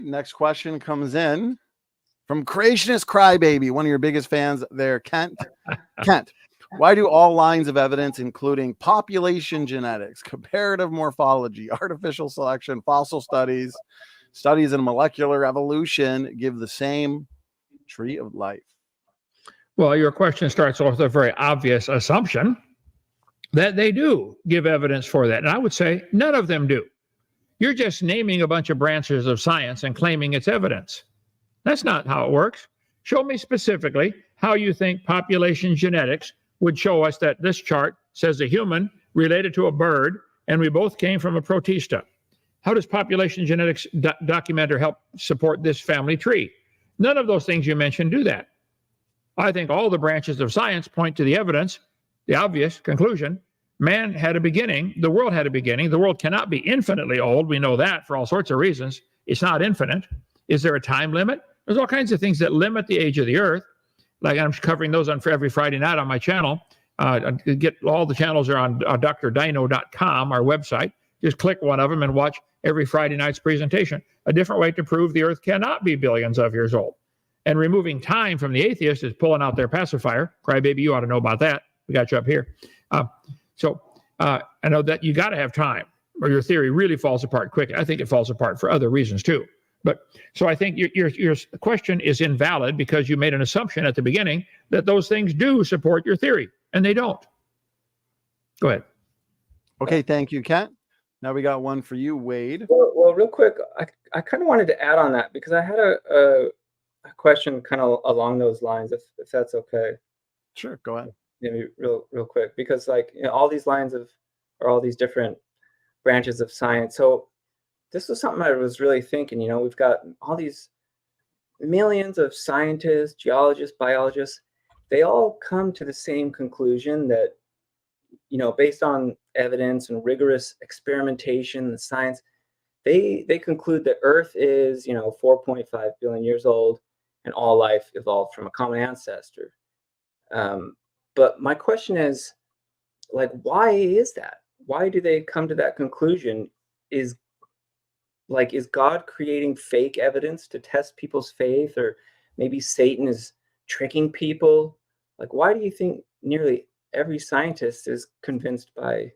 Next question comes in from Creationist Crybaby, one of your biggest fans there, Kent. Kent, why do all lines of evidence, including population genetics, comparative morphology, artificial selection, fossil studies, studies in molecular evolution, give the same tree of life? Well, your question starts off with a very obvious assumption that they do give evidence for that. And I would say none of them do. You're just naming a bunch of branches of science and claiming it's evidence. That's not how it works. Show me specifically how you think population genetics would show us that this chart says a human related to a bird, and we both came from a protista. How does population genetics document or help support this family tree? None of those things you mentioned do that. I think all the branches of science point to the evidence, the obvious conclusion. Man had a beginning. The world had a beginning. The world cannot be infinitely old. We know that for all sorts of reasons. It's not infinite. Is there a time limit? There's all kinds of things that limit the age of the earth. Like I'm covering those on every Friday night on my channel. Get all the channels are on drdino.com, our website. Just click one of them and watch every Friday night's presentation. A different way to prove the earth cannot be billions of years old. And removing time from the atheist is pulling out their pacifier. Crybaby, you ought to know about that. We got you up here. So I know that you got to have time or your theory really falls apart quick. I think it falls apart for other reasons too. But so I think your question is invalid because you made an assumption at the beginning that those things do support your theory, and they don't. Go ahead. Okay, thank you, Kent. Now we got one for you, Wade. Well, real quick, I kind of wanted to add on that because I had a question kind of along those lines, if that's okay. Sure, go ahead. Maybe real quick, because all these lines or all these different branches of science. So this was something I was really thinking. We've got all these millions of scientists, geologists, biologists. They all come to the same conclusion that, based on evidence and rigorous experimentation, the science, they conclude that Earth is, 4.5 billion years old, and all life evolved from a common ancestor. But my question is, why is that? Why do they come to that conclusion? Is God creating fake evidence to test people's faith, or maybe Satan is tricking people? Why do you think nearly every scientist is convinced by,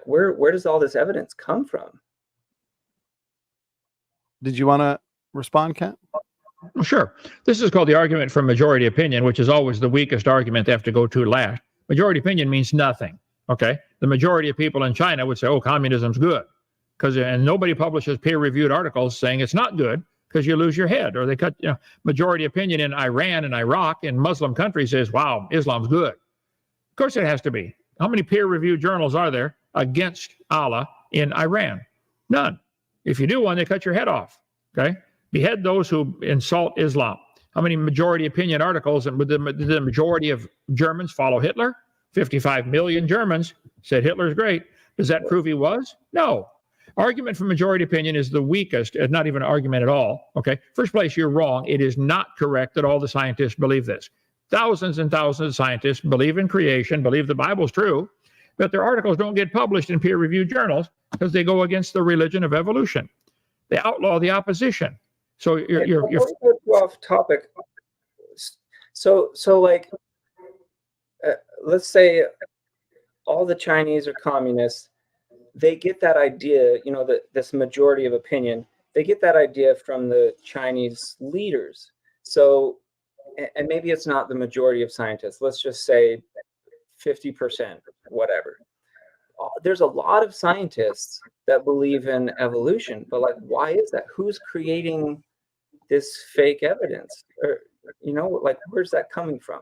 where does all this evidence come from? Did you want to respond, Kent? Well, sure. This is called the argument from majority opinion, which is always the weakest argument they have to go to last. Majority opinion means nothing. Okay. The majority of people in China would say, oh, communism's good. And nobody publishes peer-reviewed articles saying it's not good because you lose your head. Or they cut, majority opinion in Iran and Iraq and Muslim countries says, wow, Islam's good. Of course it has to be. How many peer-reviewed journals are there against Allah in Iran? None. If you do one, they cut your head off. Okay. Behead those who insult Islam. How many majority opinion articles? And the majority of Germans follow Hitler? 55 million Germans said Hitler's great. Does that prove he was? No. Argument for majority opinion is the weakest. It's not even an argument at all. Okay. First place, you're wrong. It is not correct that all the scientists believe this. Thousands and thousands of scientists believe in creation, believe the Bible's true, but their articles don't get published in peer-reviewed journals because they go against the religion of evolution. They outlaw the opposition. So you're off topic. So let's say all the Chinese are communists. They get that idea, this majority of opinion. They get that idea from the Chinese leaders. So, and maybe it's not the majority of scientists. Let's just say 50%, whatever. There's a lot of scientists that believe in evolution, but why is that? Who's creating this fake evidence? Or, where's that coming from?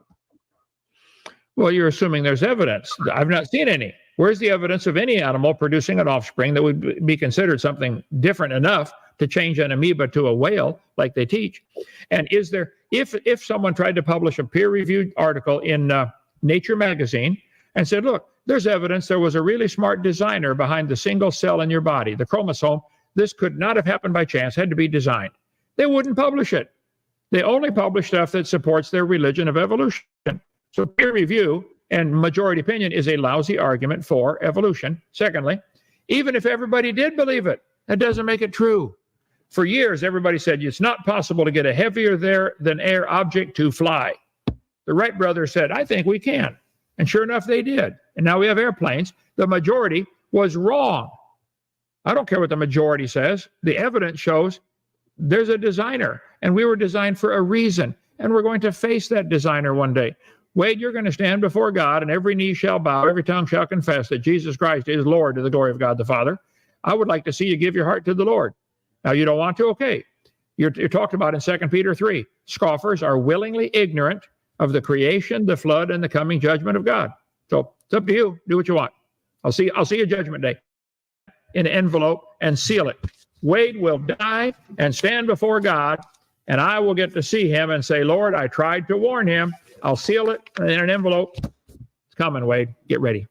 Well, you're assuming there's evidence. I've not seen any. Where's the evidence of any animal producing an offspring that would be considered something different enough to change an amoeba to a whale like they teach? And is there, if someone tried to publish a peer-reviewed article in Nature magazine and said, look, there's evidence there was a really smart designer behind the single cell in your body, the chromosome, this could not have happened by chance, had to be designed. They wouldn't publish it. They only publish stuff that supports their religion of evolution. So peer review and majority opinion is a lousy argument for evolution. Secondly, even if everybody did believe it, that doesn't make it true. For years, everybody said it's not possible to get a heavier than air object to fly. The Wright brothers said, I think we can. And sure enough, they did. And now we have airplanes. The majority was wrong. I don't care what the majority says. The evidence shows there's a designer, and we were designed for a reason, and we're going to face that designer one day. Wade, you're going to stand before God, and every knee shall bow, every tongue shall confess that Jesus Christ is Lord to the glory of God the Father. I would like to see you give your heart to the Lord. Now, you don't want to? Okay. You're talked about in 2 Peter 3. Scoffers are willingly ignorant of the creation, the flood, and the coming judgment of God. So it's up to you. Do what you want. I'll see you Judgment Day in an envelope and seal it. Wade will die and stand before God, and I will get to see him and say, Lord, I tried to warn him. I'll seal it in an envelope. It's coming, Wade. Get ready.